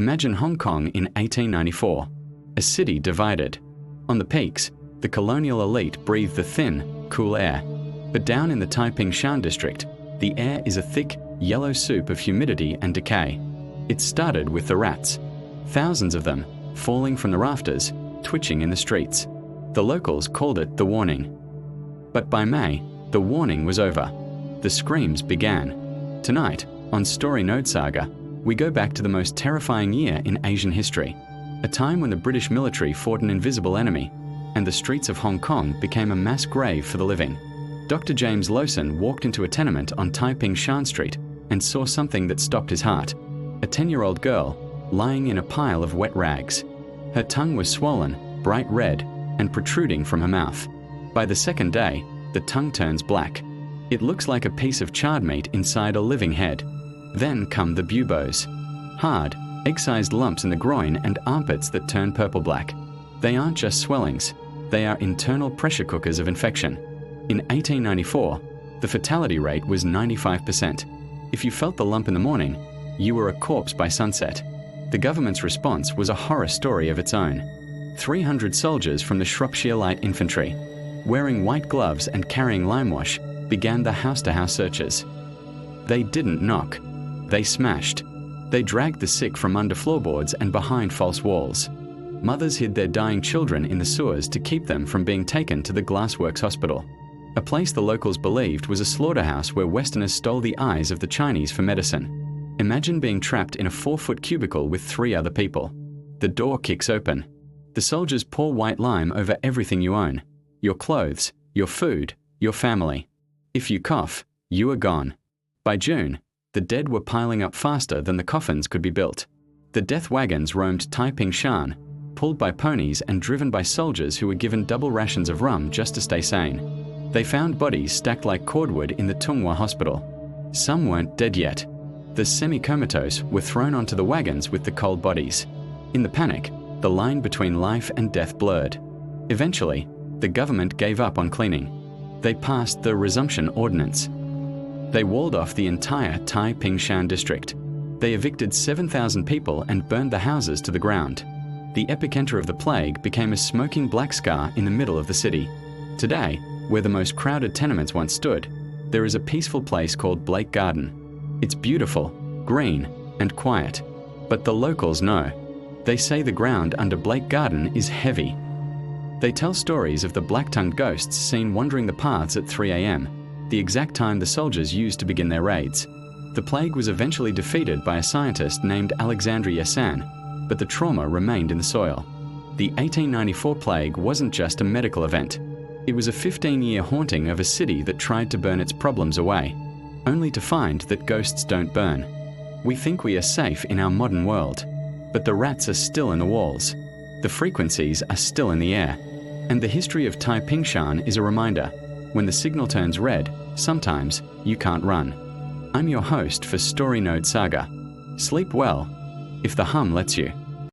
Imagine Hong Kong in 1894, a city divided. On the peaks, the colonial elite breathe the thin, cool air. But down in the Tai Ping Shan district, the air is a thick, yellow soup of humidity and decay. It started with the rats, thousands of them, falling from the rafters, twitching in the streets. The locals called it the warning. But by May, the warning was over. The screams began. Tonight, on Story Node Saga, we go back to the most terrifying year in Asian history, a time when the British military fought an invisible enemy, and the streets of Hong Kong became a mass grave for the living. Dr. James Lowson walked into a tenement on Tai Ping Shan Street and saw something that stopped his heart. A 10-year-old girl lying in a pile of wet rags. Her tongue was swollen, bright red, and protruding from her mouth. By the second day, the tongue turns black. It looks like a piece of charred meat inside a living head. Then come the buboes. Hard, egg-sized lumps in the groin and armpits that turn purple-black. They aren't just swellings. They are internal pressure cookers of infection. In 1894, the fatality rate was 95%. If you felt the lump in the morning, you were a corpse by sunset. The government's response was a horror story of its own. 300 soldiers from the Shropshire Light Infantry, wearing white gloves and carrying limewash, began the house-to-house searches. They didn't knock. They smashed. They dragged the sick from under floorboards and behind false walls. Mothers hid their dying children in the sewers to keep them from being taken to the Glassworks Hospital, a place the locals believed was a slaughterhouse where Westerners stole the eyes of the Chinese for medicine. Imagine being trapped in a 4-foot cubicle with 3 other people. The door kicks open. The soldiers pour white lime over everything you own: your clothes, your food, your family. If you cough, you are gone. By June, the dead were piling up faster than the coffins could be built. The death wagons roamed Tai Ping Shan, pulled by ponies and driven by soldiers who were given double rations of rum just to stay sane. They found bodies stacked like cordwood in the Tunghua Hospital. Some weren't dead yet. The semi-comatose were thrown onto the wagons with the cold bodies. In the panic, the line between life and death blurred. Eventually, the government gave up on cleaning. They passed the Resumption Ordinance. They walled off the entire Tai Ping Shan district. They evicted 7,000 people and burned the houses to the ground. The epicenter of the plague became a smoking black scar in the middle of the city. Today, where the most crowded tenements once stood, there is a peaceful place called Blake Garden. It's beautiful, green, and quiet. But the locals know. They say the ground under Blake Garden is heavy. They tell stories of the black-tongued ghosts seen wandering the paths at 3 a.m., the exact time the soldiers used to begin their raids. The plague was eventually defeated by a scientist named Alexandre Yersin, but the trauma remained in the soil. The 1894 plague wasn't just a medical event. It was a 15-year haunting of a city that tried to burn its problems away, only to find that ghosts don't burn. We think we are safe in our modern world, but the rats are still in the walls. The frequencies are still in the air. And the history of Tai Ping Shan is a reminder. When the signal turns red, sometimes you can't run. I'm your host for Story Node Saga. Sleep well, if the hum lets you.